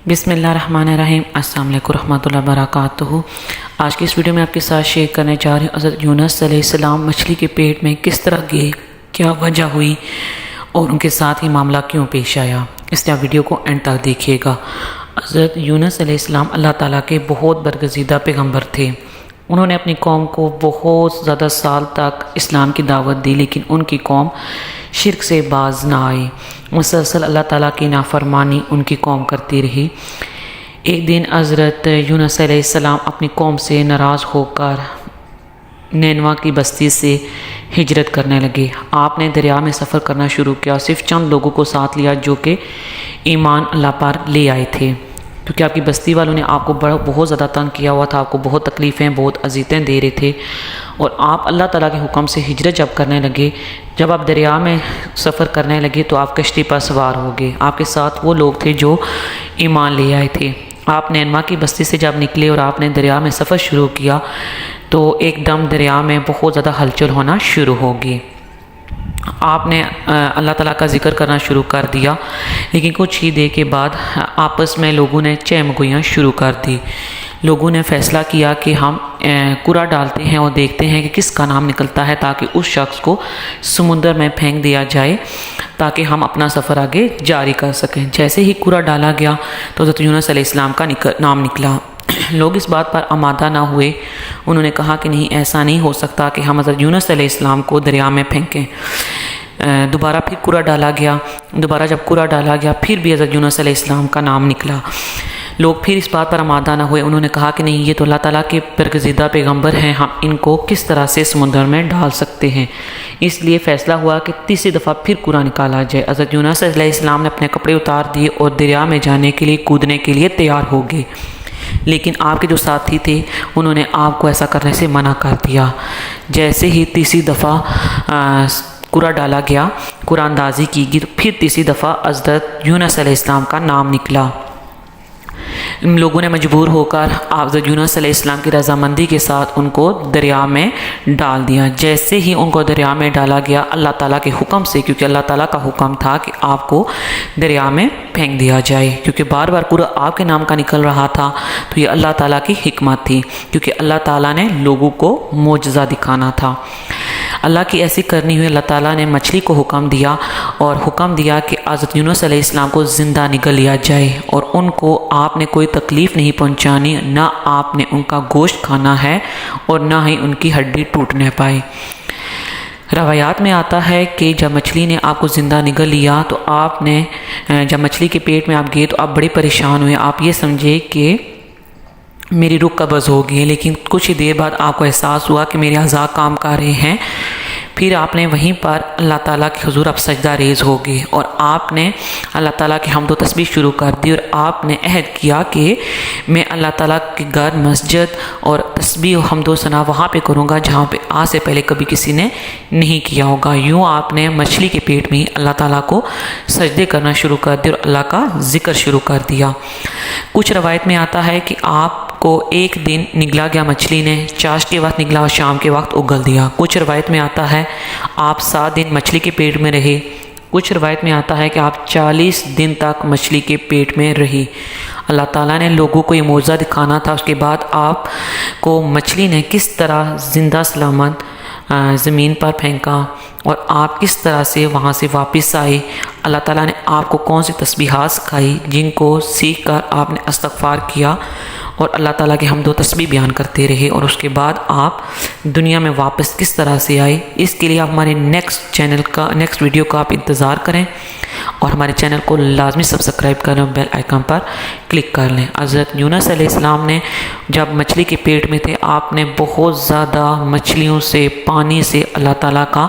بسم اللہ الرحمن الرحیم۔ السلام علیکم ورحمۃ اللہ وبرکاتہ۔ آج کی اس ویڈیو میں آپ کے ساتھ شیئر کرنے جا رہے ہیں حضرت یونس علیہ السلام مچھلی کے پیٹ میں کس طرح گئے، کیا وجہ ہوئی اور ان کے ساتھ ہی معاملہ کیوں پیش آیا۔ اس لیے آپ ویڈیو کو اینڈ تک دیکھیے گا۔ حضرت یونس علیہ السلام اللہ تعالیٰ کے بہت برگزیدہ پیغمبر تھے۔ انہوں نے اپنی قوم کو بہت زیادہ سال تک اسلام کی دعوت دی، لیکن ان کی قوم شرک سے باز نہ آئی۔ مسلسل اللہ تعالیٰ کی نافرمانی ان کی قوم کرتی رہی۔ ایک دن حضرت یونس علیہ السلام اپنی قوم سے ناراض ہو کر نینوا کی بستی سے ہجرت کرنے لگے۔ آپ نے دریا میں سفر کرنا شروع کیا، صرف چند لوگوں کو ساتھ لیا جو کہ ایمان اللہ پر لے آئے تھے، کیونکہ آپ کی بستی والوں نے آپ کو بہت زیادہ تنگ کیا ہوا تھا، آپ کو بہت تکلیفیں، بہت اذیتیں دے رہے تھے، اور آپ اللہ تعالیٰ کے حکم سے ہجرت جب کرنے لگے، جب آپ دریا میں سفر کرنے لگے تو آپ کشتی پر سوار ہو گئے۔ آپ کے ساتھ وہ لوگ تھے جو ایمان لے آئے تھے۔ آپ نینوا کی بستی سے جب نکلے اور آپ نے دریا میں سفر شروع کیا تو ایک دم دریا میں بہت زیادہ ہلچل ہونا شروع ہو گئی۔ آپ نے اللہ تعالیٰ کا ذکر کرنا شروع کر دیا، لیکن کچھ ہی دیر کے بعد آپس میں لوگوں نے چہمگوئیاں شروع کر دی۔ لوگوں نے فیصلہ کیا کہ ہم کوڑا ڈالتے ہیں اور دیکھتے ہیں کہ کس کا نام نکلتا ہے، تاکہ اس شخص کو سمندر میں پھینک دیا جائے تاکہ ہم اپنا سفر آگے جاری کر سکیں۔ جیسے ہی کوڑا ڈالا گیا تو حضرت یونس علیہ السلام کا نام نکلا۔ لوگ اس بات پر آمادہ نہ ہوئے۔ انہوں نے کہا کہ نہیں، ایسا نہیں ہو سکتا کہ ہم حضرت یونس علیہ السلام کو دریا میں پھینکیں۔ دوبارہ پھر کوڑا ڈالا گیا۔ دوبارہ جب کوڑا ڈالا گیا پھر بھی حضرت یونس علیہ السلام کا نام نکلا۔ لوگ پھر اس بات پر آمادہ نہ ہوئے۔ انہوں نے کہا کہ نہیں، یہ تو اللہ تعالیٰ کے برگزیدہ پیغمبر ہیں، ہم ان کو کس طرح سے سمندر میں ڈال سکتے ہیں۔ اس لیے فیصلہ ہوا کہ تیسری دفعہ پھر کوڑا نکالا جائے۔ حضرت یونس علیہ السلام نے اپنے کپڑے اتار دیے اور دریا میں جانے کے لیے، کودنے کے لیے تیار ہو گئے، لیکن آپ کے جو ساتھی تھے انہوں نے آپ کو ایسا کرنے سے منع کر دیا۔ جیسے ہی تیسری دفعہ کوڑا ڈالا گیا، قرآن اندازی کی گئی، تو پھر تیسری دفعہ حضرت یونس علیہ السلام کا نام نکلا۔ ان لوگوں نے مجبور ہو کر حضرت یونس علیہ السلام کی رضامندی کے ساتھ ان کو دریا میں ڈال دیا۔ جیسے ہی ان کو دریا میں ڈالا گیا اللہ تعالیٰ کے حکم سے، کیونکہ اللہ تعالیٰ کا حکم تھا کہ آپ کو دریا میں پھینک دیا جائے، کیونکہ بار بار پورا آپ کے نام کا نکل رہا تھا، تو یہ اللہ تعالیٰ کی حکمت تھی، کیونکہ اللہ تعالیٰ نے لوگوں کو معجزہ دکھانا تھا۔ اللہ کی ایسی کرنی ہوئی، اللہ تعالیٰ نے مچھلی کو حکم دیا اور حکم دیا کہ حضرت یونس علیہ السلام کو زندہ نگل لیا جائے، اور ان کو آپ نے کوئی تکلیف نہیں پہنچانی، نہ آپ نے ان کا گوشت کھانا ہے اور نہ ہی ان کی ہڈی ٹوٹنے پائے۔ روایات میں آتا ہے کہ جب مچھلی نے آپ کو زندہ نگل لیا تو آپ نے جب مچھلی کے پیٹ میں آپ گئے تو آپ بڑے پریشان ہوئے۔ آپ یہ سمجھے کہ میری روح قبض ہو گئی ہے، لیکن کچھ ہی دیر بعد آپ کو احساس ہوا کہ میرے اعضاء کام کر رہے ہیں۔ پھر آپ نے وہیں پر اللہ تعالیٰ کے حضور اب سجدہ ریز ہو گئے، اور آپ نے اللہ تعالیٰ کی حمد و تسبیح شروع کر دی، اور آپ نے عہد کیا کہ میں اللہ تعالیٰ کے گھر، مسجد اور تسبیح و حمد و ثنا وہاں پہ کروں گا جہاں پہ آج سے پہلے کبھی کسی نے نہیں کیا ہوگا۔ یوں آپ نے مچھلی کے پیٹ میں اللہ تعالیٰ کو سجدے کرنا شروع کر دیا اور اللہ کا ذکر شروع کر دیا۔ کچھ روایت میں آتا ہے کہ آپ کو ایک دن نگلا گیا مچھلی نے، چاش کے وقت نگلا اور شام کے وقت اگل دیا۔ کچھ روایت میں آتا ہے آپ 7 دن مچھلی کے پیٹ میں رہے۔ کچھ روایت میں آتا ہے کہ آپ 40 دن تک مچھلی کے پیٹ میں رہی۔ اللہ تعالیٰ نے لوگوں کو یہ معجزہ دکھانا تھا۔ اس کے بعد آپ کو مچھلی نے کس طرح زندہ سلامت زمین پر پھینکا اور آپ کس طرح سے وہاں سے واپس آئے۔ اللہ تعالیٰ نے آپ کو کون سی تسبیحات سکھائی جن کو سیکھ کر آپ نے استغفار کیا اور اللہ تعالیٰ کی حمد و تسبیح بیان کرتے رہے، اور اس کے بعد آپ دنیا میں واپس کس طرح سے آئے۔ اس کے لیے آپ ہمارے نیکسٹ ویڈیو کا آپ انتظار کریں، اور ہمارے چینل کو لازمی سبسکرائب کریں اور بیل آئیکن پر کلک کر لیں۔ حضرت یونس علیہ السلام نے جب مچھلی کے پیٹ میں تھے آپ نے بہت زیادہ مچھلیوں سے، پانی سے اللہ تعالیٰ کا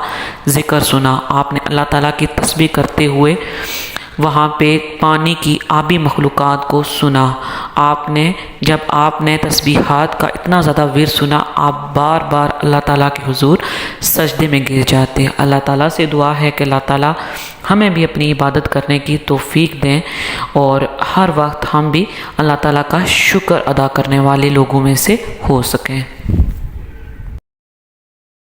ذکر سنا۔ آپ نے اللہ تعالیٰ کی تسبیح کرتے ہوئے وہاں پہ پانی کی آبی مخلوقات کو سنا۔ جب آپ نے تسبیحات کا اتنا زیادہ ورد سنا، آپ بار بار اللہ تعالیٰ کے حضور سجدے میں گر جاتے۔ اللہ تعالیٰ سے دعا ہے کہ اللہ تعالیٰ ہمیں بھی اپنی عبادت کرنے کی توفیق دیں، اور ہر وقت ہم بھی اللہ تعالیٰ کا شکر ادا کرنے والے لوگوں میں سے ہو سکیں۔